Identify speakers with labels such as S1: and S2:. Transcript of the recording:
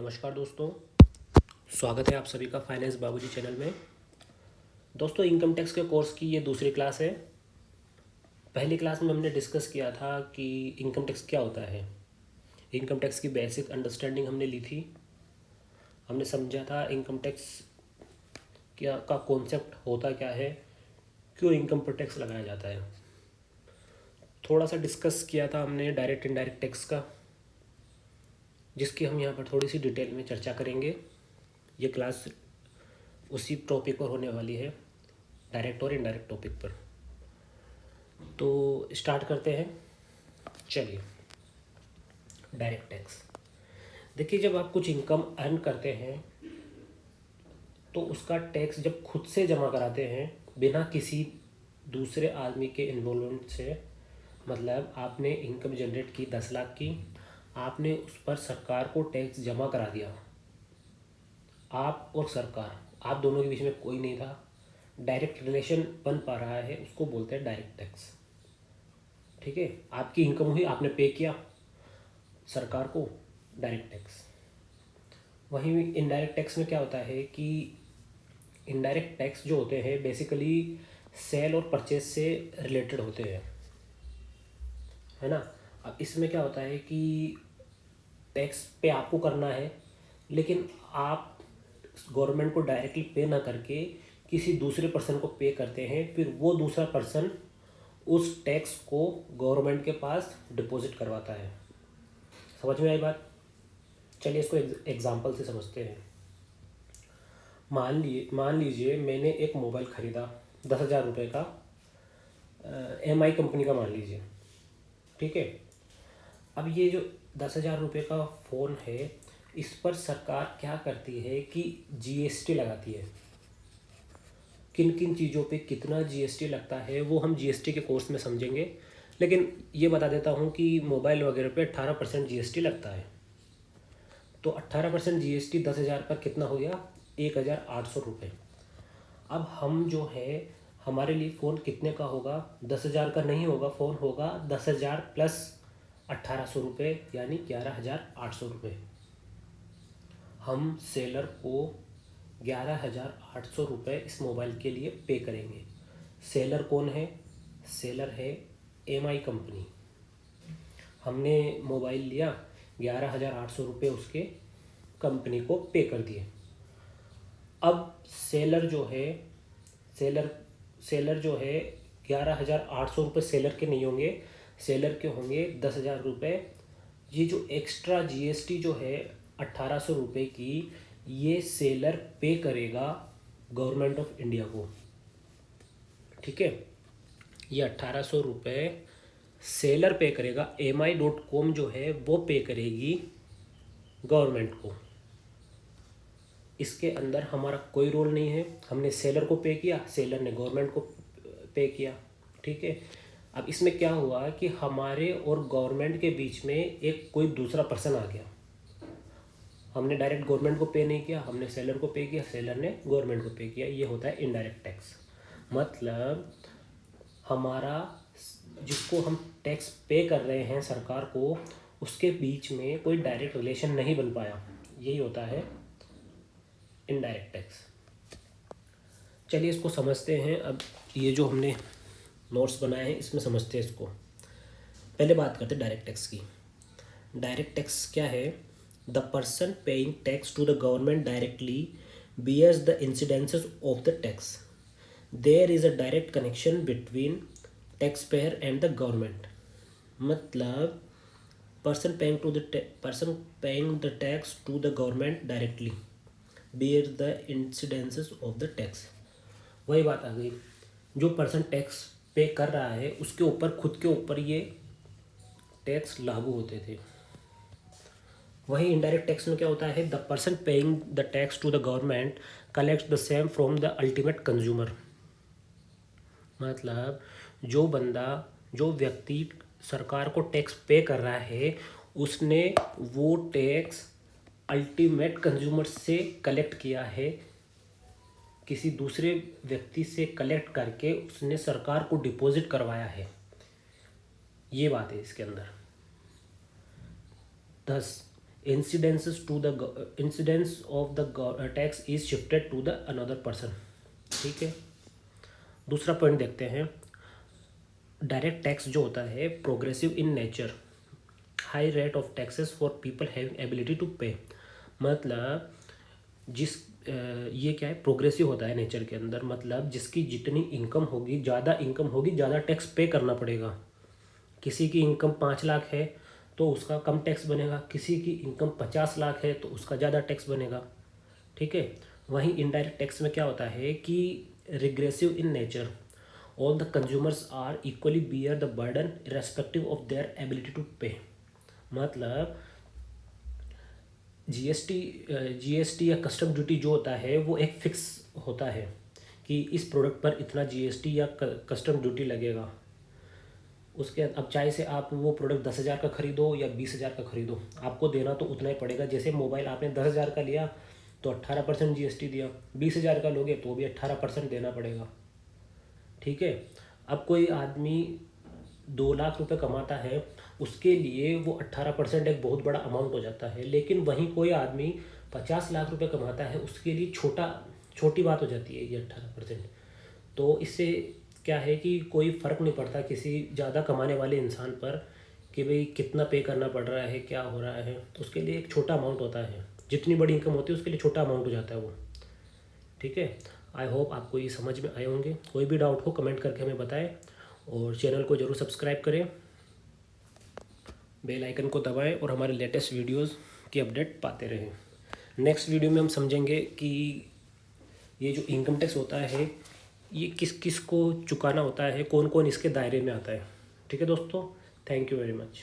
S1: नमस्कार दोस्तों, स्वागत है आप सभी का फाइनेंस बाबूजी चैनल में। दोस्तों, इनकम टैक्स के कोर्स की ये दूसरी क्लास है। पहली क्लास में हमने डिस्कस किया था कि इनकम टैक्स क्या होता है। इनकम टैक्स की बेसिक अंडरस्टैंडिंग हमने ली थी। हमने समझा था इनकम टैक्स क्या का कॉन्सेप्ट होता क्या है, क्यों इनकम पर टैक्स लगाया जाता है। थोड़ा सा डिस्कस किया था हमने डायरेक्ट इनडायरेक्ट टैक्स का, जिसकी हम यहाँ पर थोड़ी सी डिटेल में चर्चा करेंगे। ये क्लास उसी टॉपिक पर होने वाली है, डायरेक्ट और इनडायरेक्ट टॉपिक पर। तो स्टार्ट करते हैं। चलिए, डायरेक्ट टैक्स। देखिए, जब आप कुछ इनकम अर्न करते हैं तो उसका टैक्स जब खुद से जमा कराते हैं बिना किसी दूसरे आदमी के इन्वॉल्वमेंट से, मतलब आपने इनकम जनरेट की 10 लाख की, आपने उस पर सरकार को टैक्स जमा करा दिया। आप और सरकार, आप दोनों के बीच में कोई नहीं था, डायरेक्ट रिलेशन बन पा रहा है, उसको बोलते हैं डायरेक्ट टैक्स। ठीक है, आपकी इनकम हुई, आपने पे किया सरकार को डायरेक्ट टैक्स। वहीं इनडायरेक्ट टैक्स में क्या होता है कि इनडायरेक्ट टैक्स जो होते हैं बेसिकली सेल और परचेज से रिलेटेड होते हैं, है ना। अब इसमें क्या होता है कि टैक्स पे आपको करना है, लेकिन आप गवर्नमेंट को डायरेक्टली पे ना करके किसी दूसरे पर्सन को पे करते हैं, फिर वो दूसरा पर्सन उस टैक्स को गवर्नमेंट के पास डिपॉजिट करवाता है। समझ में आई बात? चलिए इसको एग्जांपल से समझते हैं। मान लीजिए मैंने एक मोबाइल ख़रीदा 10,000 रुपये का, MI कंपनी का मान लीजिए। ठीक है, अब ये जो 10,000 रुपये का फ़ोन है, इस पर सरकार क्या करती है कि GST लगाती है। किन किन चीज़ों पे कितना GST लगता है वो हम GST के कोर्स में समझेंगे, लेकिन ये बता देता हूँ कि मोबाइल वगैरह पे 18% GST लगता है। तो 18% GST 10,000 पर कितना हो गया? 1,800 रुपये। अब हम जो है, हमारे लिए फ़ोन कितने का होगा? 10,000 का नहीं होगा, फ़ोन होगा 10,000 प्लस 1,800 रुपये, यानी 11,800 रुपये। हम सेलर को 11,800 रुपये इस मोबाइल के लिए पे करेंगे। सेलर कौन है? सेलर है MI कंपनी। हमने मोबाइल लिया, 11,800 रुपये उसके कंपनी को पे कर दिए। अब सेलर जो है, सेलर जो है 11,800 रुपये सेलर के नहीं होंगे, सेलर के होंगे 10,000 रुपये। ये जो एक्स्ट्रा GST जो है 1,800 रुपये की, ये सेलर पे करेगा गवर्नमेंट ऑफ इंडिया को। ठीक है, ये 1,800 रुपये सेलर पे करेगा, mi.com जो है वो पे करेगी गवर्नमेंट को। इसके अंदर हमारा कोई रोल नहीं है। हमने सेलर को पे किया, सेलर ने गवर्नमेंट को पे किया। ठीक है, अब इसमें क्या हुआ कि हमारे और गवर्नमेंट के बीच में एक कोई दूसरा पर्सन आ गया। हमने डायरेक्ट गवर्नमेंट को पे नहीं किया, हमने सेलर को पे किया, सेलर ने गवर्नमेंट को पे किया। ये होता है इनडायरेक्ट टैक्स। मतलब हमारा, जिसको हम टैक्स पे कर रहे हैं सरकार को, उसके बीच में कोई डायरेक्ट रिलेशन नहीं बन पाया। यही होता है इनडायरेक्ट टैक्स। चलिए इसको समझते हैं। अब ये जो हमने नोट्स बनाए हैं इसमें समझते हैं इसको। पहले बात करते हैं डायरेक्ट टैक्स की। डायरेक्ट टैक्स क्या है? The person paying tax to the government directly bears the incidences of the tax. There is a direct connection between taxpayer and the government. मतलब person paying the tax to the government directly bear the incidences of the tax. वही बात आ गई, जो person tax पे कर रहा है उसके ऊपर, खुद के ऊपर ये टैक्स लागू होते थे। वहीं इनडायरेक्ट टैक्स में क्या होता है? The person paying the tax to the government collect the same from the ultimate consumer. मतलब जो व्यक्ति सरकार को टैक्स पे कर रहा है, उसने वो टैक्स अल्टीमेट कंज्यूमर से कलेक्ट किया है, किसी दूसरे व्यक्ति से कलेक्ट करके उसने सरकार को डिपॉजिट करवाया है। ये बात है इसके अंदर। 10 incidence of the tax is shifted to the another person. ठीक है, दूसरा पॉइंट देखते हैं। डायरेक्ट टैक्स जो होता है progressive in nature, high rate of taxes for people having ability to pay. मतलब ये क्या है, प्रोग्रेसिव होता है नेचर के अंदर। मतलब जिसकी जितनी इनकम होगी, ज़्यादा इनकम होगी, ज़्यादा टैक्स पे करना पड़ेगा। किसी की इनकम 5 लाख है तो उसका कम टैक्स बनेगा, किसी की इनकम 50 लाख है तो उसका ज़्यादा टैक्स बनेगा। ठीक है, वहीं इनडायरेक्ट टैक्स में क्या होता है कि regressive in nature, all the consumers are equally bear the burden respective of their ability to pay. मतलब जीएसटी या कस्टम ड्यूटी जो होता है वो एक फिक्स होता है कि इस प्रोडक्ट पर इतना जीएसटी या कस्टम ड्यूटी लगेगा। उसके अब चाहे से आप वो प्रोडक्ट 10,000 का खरीदो या 20,000 का खरीदो, आपको देना तो उतना ही पड़ेगा। जैसे मोबाइल आपने 10,000 का लिया तो 18% जीएसटी दिया, 20,000 का लोगे तो भी 18% देना पड़ेगा। ठीक है, अब कोई आदमी 2 लाख रुपए कमाता है, उसके लिए वो 18% एक बहुत बड़ा अमाउंट हो जाता है। लेकिन वहीं कोई आदमी 50 लाख रुपए कमाता है, उसके लिए छोटी बात हो जाती है ये 18%। तो इससे क्या है कि कोई फ़र्क नहीं पड़ता किसी ज़्यादा कमाने वाले इंसान पर कि भाई कितना पे करना पड़ रहा है, क्या हो रहा है। तो उसके लिए एक छोटा अमाउंट होता है, जितनी बड़ी इनकम होती है उसके लिए छोटा अमाउंट हो जाता है वो। ठीक है, आई होप आपको ये समझ में आए होंगे। कोई भी डाउट हो कमेंट करके हमें बताएं और चैनल को ज़रूर सब्सक्राइब करें, बेल आइकन को दबाएं और हमारे लेटेस्ट वीडियोस की अपडेट पाते रहें। नेक्स्ट वीडियो में हम समझेंगे कि ये जो इनकम टैक्स होता है ये किस किस को चुकाना होता है, कौन कौन इसके दायरे में आता है। ठीक है दोस्तों, थैंक यू वेरी मच।